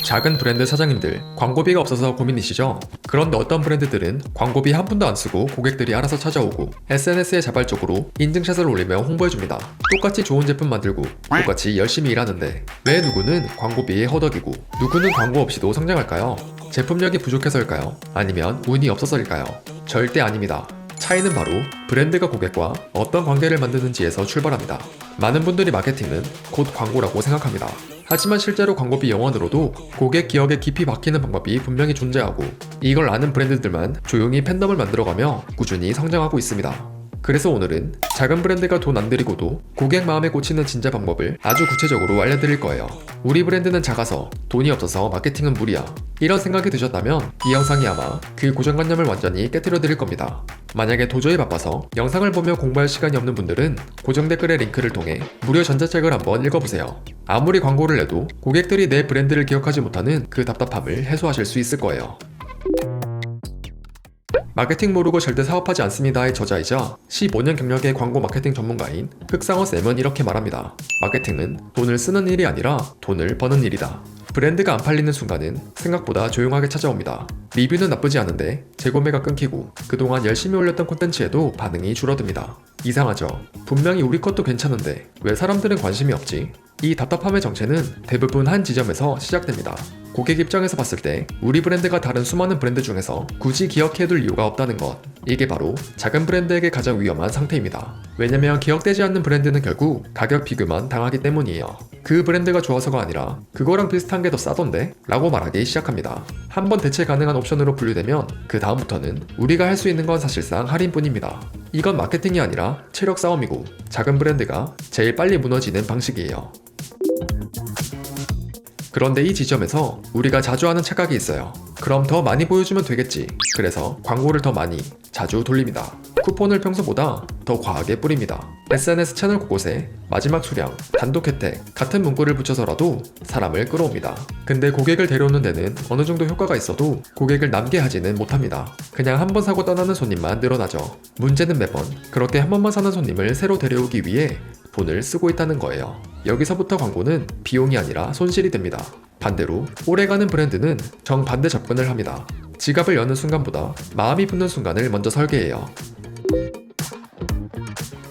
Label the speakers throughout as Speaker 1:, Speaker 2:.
Speaker 1: 작은 브랜드 사장님들, 광고비가 없어서 고민이시죠? 그런데 어떤 브랜드들은 광고비 한 푼도 안 쓰고 고객들이 알아서 찾아오고 SNS에 자발적으로 인증샷을 올리며 홍보해줍니다. 똑같이 좋은 제품 만들고 똑같이 열심히 일하는데 왜 누구는 광고비에 허덕이고 누구는 광고 없이도 성장할까요? 제품력이 부족해서일까요? 아니면 운이 없어서일까요? 절대 아닙니다. 차이는 바로 브랜드가 고객과 어떤 관계를 만드는지에서 출발합니다. 많은 분들이 마케팅은 곧 광고라고 생각합니다. 하지만 실제로 광고비 영원으로도 고객 기억에 깊이 박히는 방법이 분명히 존재하고 이걸 아는 브랜드들만 조용히 팬덤을 만들어가며 꾸준히 성장하고 있습니다. 그래서 오늘은 작은 브랜드가 돈 안 들이고도 고객 마음에 꽂히는 진짜 방법을 아주 구체적으로 알려드릴 거예요. 우리 브랜드는 작아서 돈이 없어서 마케팅은 무리야. 이런 생각이 드셨다면 이 영상이 아마 그 고정관념을 완전히 깨트려 드릴 겁니다. 만약에 도저히 바빠서 영상을 보며 공부할 시간이 없는 분들은 고정 댓글의 링크를 통해 무료 전자책을 한번 읽어보세요. 아무리 광고를 내도 고객들이 내 브랜드를 기억하지 못하는 그 답답함을 해소하실 수 있을 거예요. 마케팅 모르고 절대 사업하지 않습니다의 저자이자 15년 경력의 광고 마케팅 전문가인 흑상어쌤은 이렇게 말합니다. 마케팅은 돈을 쓰는 일이 아니라 돈을 버는 일이다. 브랜드가 안 팔리는 순간은 생각보다 조용하게 찾아옵니다. 리뷰는 나쁘지 않은데 재구매가 끊기고 그동안 열심히 올렸던 콘텐츠에도 반응이 줄어듭니다. 이상하죠? 분명히 우리 것도 괜찮은데 왜 사람들은 관심이 없지? 이 답답함의 정체는 대부분 한 지점에서 시작됩니다. 고객 입장에서 봤을 때 우리 브랜드가 다른 수많은 브랜드 중에서 굳이 기억해둘 이유가 없다는 것. 이게 바로 작은 브랜드에게 가장 위험한 상태입니다. 왜냐면 기억되지 않는 브랜드는 결국 가격 비교만 당하기 때문이에요. 그 브랜드가 좋아서가 아니라 그거랑 비슷한 게 더 싸던데? 라고 말하기 시작합니다. 한번 대체 가능한 옵션으로 분류되면 그 다음부터는 우리가 할 수 있는 건 사실상 할인뿐입니다. 이건 마케팅이 아니라 체력 싸움이고 작은 브랜드가 제일 빨리 무너지는 방식이에요. 그런데 이 지점에서 우리가 자주 하는 착각이 있어요. 그럼 더 많이 보여주면 되겠지. 그래서 광고를 더 많이, 자주 돌립니다. 쿠폰을 평소보다 더 과하게 뿌립니다. SNS 채널 곳곳에 마지막 수량, 단독 혜택 같은 문구를 붙여서라도 사람을 끌어옵니다. 근데 고객을 데려오는 데는 어느 정도 효과가 있어도 고객을 남게 하지는 못합니다. 그냥 한 번 사고 떠나는 손님만 늘어나죠. 문제는 매번 그렇게 한 번만 사는 손님을 새로 데려오기 위해 돈을 쓰고 있다는 거예요. 여기서부터 광고는 비용이 아니라 손실이 됩니다. 반대로 오래가는 브랜드는 정반대 접근을 합니다. 지갑을 여는 순간보다 마음이 붙는 순간을 먼저 설계해요.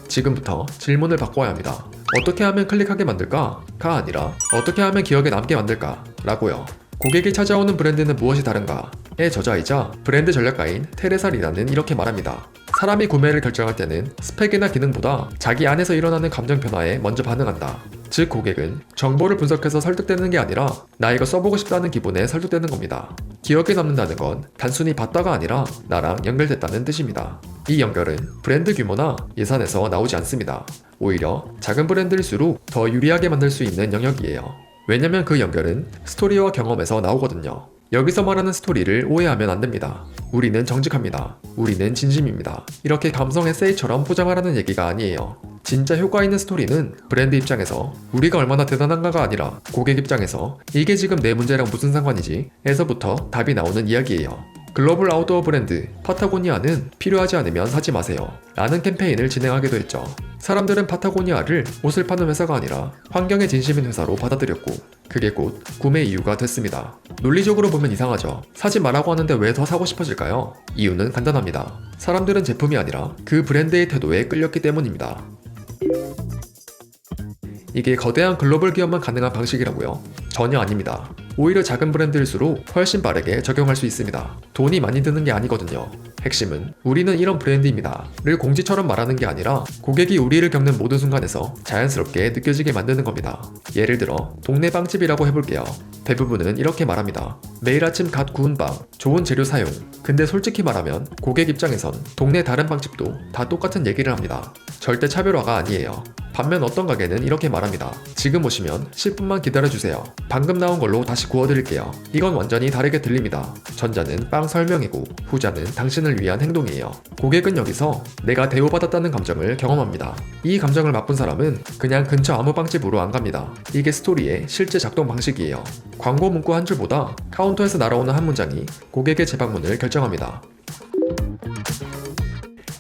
Speaker 1: 지금부터 질문을 바꿔야 합니다. 어떻게 하면 클릭하게 만들까? 가 아니라 어떻게 하면 기억에 남게 만들까? 라고요. 고객이 찾아오는 브랜드는 무엇이 다른가? 의 저자이자 브랜드 전략가인 테레사 리나는 이렇게 말합니다. 사람이 구매를 결정할 때는 스펙이나 기능보다 자기 안에서 일어나는 감정 변화에 먼저 반응한다. 즉 고객은 정보를 분석해서 설득되는 게 아니라 나 이거 써보고 싶다는 기분에 설득되는 겁니다. 기억에 남는다는 건 단순히 봤다가 아니라 나랑 연결됐다는 뜻입니다. 이 연결은 브랜드 규모나 예산에서 나오지 않습니다. 오히려 작은 브랜드일수록 더 유리하게 만들 수 있는 영역이에요. 왜냐면 그 연결은 스토리와 경험에서 나오거든요. 여기서 말하는 스토리를 오해하면 안 됩니다. 우리는 정직합니다. 우리는 진심입니다. 이렇게 감성 에세이처럼 포장하라는 얘기가 아니에요. 진짜 효과 있는 스토리는 브랜드 입장에서 우리가 얼마나 대단한가가 아니라 고객 입장에서 이게 지금 내 문제랑 무슨 상관이지? 에서부터 답이 나오는 이야기예요. 글로벌 아웃도어 브랜드 파타고니아는 필요하지 않으면 사지 마세요 라는 캠페인을 진행하기도 했죠. 사람들은 파타고니아를 옷을 파는 회사가 아니라 환경에 진심인 회사로 받아들였고 그게 곧 구매 이유가 됐습니다. 논리적으로 보면 이상하죠. 사지 말라고 하는데 왜 더 사고 싶어질까요? 이유는 간단합니다. 사람들은 제품이 아니라 그 브랜드의 태도에 끌렸기 때문입니다. 이게 거대한 글로벌 기업만 가능한 방식이라고요? 전혀 아닙니다. 오히려 작은 브랜드일수록 훨씬 빠르게 적용할 수 있습니다. 돈이 많이 드는 게 아니거든요. 핵심은 우리는 이런 브랜드입니다 를 공지처럼 말하는 게 아니라 고객이 우리를 겪는 모든 순간에서 자연스럽게 느껴지게 만드는 겁니다. 예를 들어 동네 빵집이라고 해볼게요. 대부분은 이렇게 말합니다. 매일 아침 갓 구운 빵, 좋은 재료 사용. 근데 솔직히 말하면 고객 입장에선 동네 다른 빵집도 다 똑같은 얘기를 합니다. 절대 차별화가 아니에요. 반면 어떤 가게는 이렇게 말합니다. 지금 오시면 10분만 기다려주세요. 방금 나온 걸로 다시 구워드릴게요. 이건 완전히 다르게 들립니다. 전자는 빵 설명이고 후자는 당신을 위한 행동이에요. 고객은 여기서 내가 대우받았다는 감정을 경험합니다. 이 감정을 맛본 사람은 그냥 근처 아무 빵집으로 안 갑니다. 이게 스토리의 실제 작동 방식이에요. 광고 문구 한 줄보다 카운터에서 날아오는 한 문장이 고객의 재방문을 결정합니다.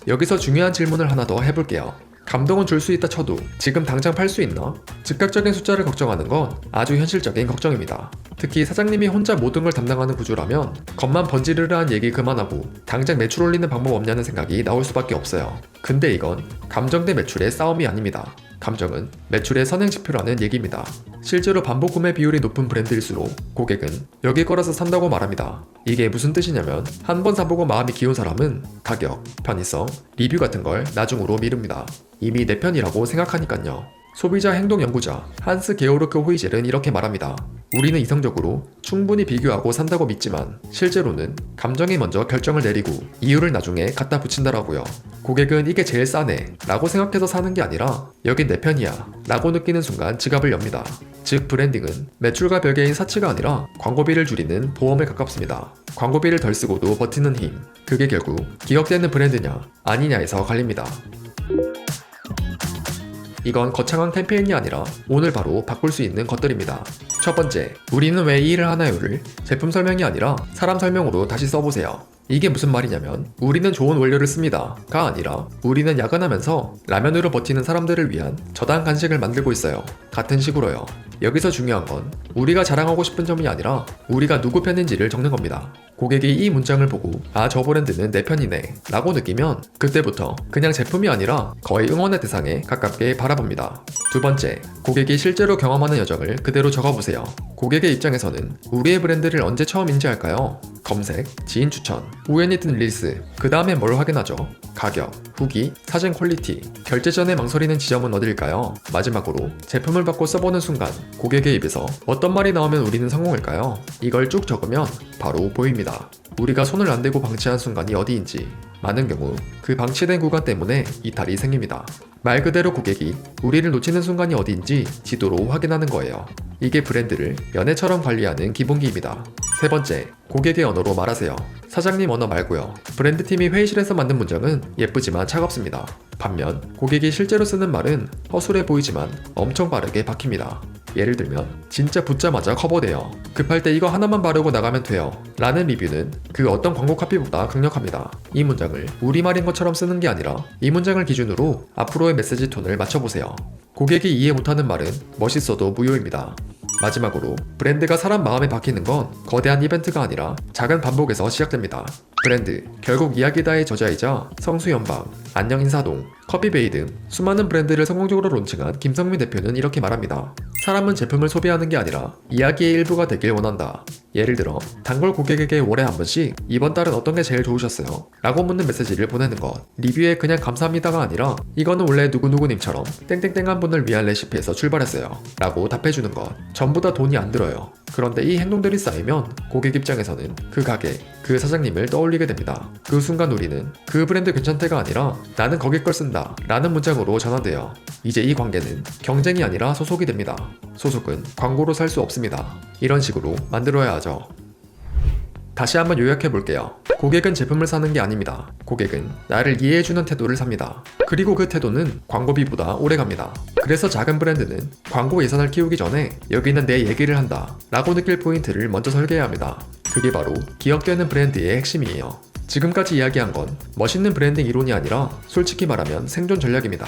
Speaker 1: 여기서 중요한 질문을 하나 더 해볼게요. 감동은 줄 수 있다 쳐도 지금 당장 팔 수 있나? 즉각적인 숫자를 걱정하는 건 아주 현실적인 걱정입니다. 특히 사장님이 혼자 모든 걸 담당하는 구조라면 겉만 번지르르한 얘기 그만하고 당장 매출 올리는 방법 없냐는 생각이 나올 수밖에 없어요. 근데 이건 감정 대 매출의 싸움이 아닙니다. 감정은 매출의 선행 지표라는 얘기입니다. 실제로 반복 구매 비율이 높은 브랜드일수록 고객은 여기 거라서 산다고 말합니다. 이게 무슨 뜻이냐면 한 번 사보고 마음이 기운 사람은 가격, 편의성, 리뷰 같은 걸 나중으로 미룹니다. 이미 내 편이라고 생각하니깐요. 소비자 행동 연구자 한스 게오르크 호이젤은 이렇게 말합니다. 우리는 이성적으로 충분히 비교하고 산다고 믿지만 실제로는 감정이 먼저 결정을 내리고 이유를 나중에 갖다 붙인다라고요. 고객은 이게 제일 싸네 라고 생각해서 사는 게 아니라 여긴 내 편이야 라고 느끼는 순간 지갑을 엽니다. 즉 브랜딩은 매출과 별개인 사치가 아니라 광고비를 줄이는 보험에 가깝습니다. 광고비를 덜 쓰고도 버티는 힘, 그게 결국 기억되는 브랜드냐 아니냐에서 갈립니다. 이건 거창한 캠페인이 아니라 오늘 바로 바꿀 수 있는 것들입니다. 첫 번째, 우리는 왜 이 일을 하나요를 제품 설명이 아니라 사람 설명으로 다시 써보세요. 이게 무슨 말이냐면 우리는 좋은 원료를 씁니다 가 아니라 우리는 야근하면서 라면으로 버티는 사람들을 위한 저당 간식을 만들고 있어요 같은 식으로요. 여기서 중요한 건 우리가 자랑하고 싶은 점이 아니라 우리가 누구 편인지를 적는 겁니다. 고객이 이 문장을 보고 아, 저 브랜드는 내 편이네 라고 느끼면 그때부터 그냥 제품이 아니라 거의 응원의 대상에 가깝게 바라봅니다. 두 번째, 고객이 실제로 경험하는 여정을 그대로 적어보세요. 고객의 입장에서는 우리의 브랜드를 언제 처음 인지할까요? 검색, 지인 추천, 우연히 뜬 릴스, 그 다음에 뭘 확인하죠? 가격, 후기, 사진 퀄리티, 결제 전에 망설이는 지점은 어딜까요? 마지막으로 제품을 받고 써보는 순간 고객의 입에서 어떤 말이 나오면 우리는 성공할까요? 이걸 쭉 적으면 바로 보입니다. 우리가 손을 안 대고 방치한 순간이 어디인지. 많은 경우 그 방치된 구간 때문에 이탈이 생깁니다. 말 그대로 고객이 우리를 놓치는 순간이 어디인지 지도로 확인하는 거예요. 이게 브랜드를 연애처럼 관리하는 기본기입니다. 세 번째, 고객의 언어로 말하세요. 사장님 언어 말고요. 브랜드팀이 회의실에서 만든 문장은 예쁘지만 차갑습니다. 반면 고객이 실제로 쓰는 말은 허술해 보이지만 엄청 빠르게 박힙니다. 예를 들면 진짜 붙자마자 커버돼요. 급할 때 이거 하나만 바르고 나가면 돼요 라는 리뷰는 그 어떤 광고 카피보다 강력합니다. 이 문장을 우리말인 것처럼 쓰는 게 아니라 이 문장을 기준으로 앞으로의 메시지 톤을 맞춰보세요. 고객이 이해 못하는 말은 멋있어도 무효입니다. 마지막으로 브랜드가 사람 마음에 박히는 건 거대한 이벤트가 아니라 작은 반복에서 시작됩니다. 브랜드, 결국 이야기다의 저자이자 성수연방, 안녕인사동, 커피베이 등 수많은 브랜드를 성공적으로 론칭한 김성민 대표는 이렇게 말합니다. 사람은 제품을 소비하는 게 아니라 이야기의 일부가 되길 원한다. 예를 들어 단골 고객에게 월에 한 번씩 이번 달은 어떤 게 제일 좋으셨어요? 라고 묻는 메시지를 보내는 것. 리뷰에 그냥 감사합니다가 아니라 이거는 원래 누구누구님처럼 땡땡땡한 분을 위한 레시피에서 출발했어요 라고 답해주는 것. 전부 다 돈이 안 들어요. 그런데 이 행동들이 쌓이면 고객 입장에서는 그 가게, 그 사장님을 떠올리게 됩니다. 그 순간 우리는 그 브랜드 괜찮대가 아니라 나는 거기 걸 쓴다 라는 문장으로 전환돼요. 이제 이 관계는 경쟁이 아니라 소속이 됩니다. 소속은 광고로 살 수 없습니다. 이런 식으로 만들어야 하죠. 다시 한번 요약해볼게요. 고객은 제품을 사는 게 아닙니다. 고객은 나를 이해해주는 태도를 삽니다. 그리고 그 태도는 광고비보다 오래갑니다. 그래서 작은 브랜드는 광고 예산을 키우기 전에 여기는 내 얘기를 한다 라고 느낄 포인트를 먼저 설계해야 합니다. 그게 바로 기억되는 브랜드의 핵심이에요. 지금까지 이야기한 건 멋있는 브랜딩 이론이 아니라 솔직히 말하면 생존 전략입니다.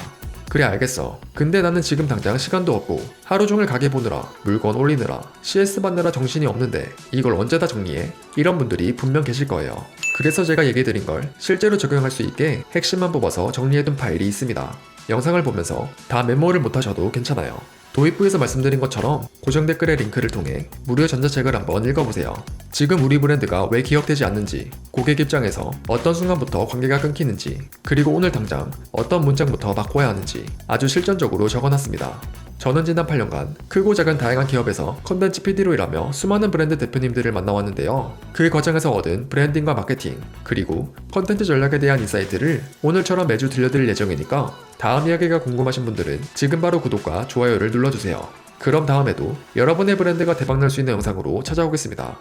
Speaker 1: 그래 알겠어. 근데 나는 지금 당장 시간도 없고 하루 종일 가게 보느라 물건 올리느라 CS 받느라 정신이 없는데 이걸 언제 다 정리해? 이런 분들이 분명 계실 거예요. 그래서 제가 얘기해드린 걸 실제로 적용할 수 있게 핵심만 뽑아서 정리해둔 파일이 있습니다. 영상을 보면서 다 메모를 못하셔도 괜찮아요. 도입부에서 말씀드린 것처럼 고정 댓글의 링크를 통해 무료 전자책을 한번 읽어보세요. 지금 우리 브랜드가 왜 기억되지 않는지, 고객 입장에서 어떤 순간부터 관계가 끊기는지, 그리고 오늘 당장 어떤 문장부터 바꿔야 하는지 아주 실전적으로 적어놨습니다. 저는 지난 8년간 크고 작은 다양한 기업에서 컨텐츠 PD로 일하며 수많은 브랜드 대표님들을 만나왔는데요. 그 과정에서 얻은 브랜딩과 마케팅, 그리고 컨텐츠 전략에 대한 인사이트를 오늘처럼 매주 들려드릴 예정이니까 다음 이야기가 궁금하신 분들은 지금 바로 구독과 좋아요를 눌러주세요. 그럼 다음에도 여러분의 브랜드가 대박날 수 있는 영상으로 찾아오겠습니다.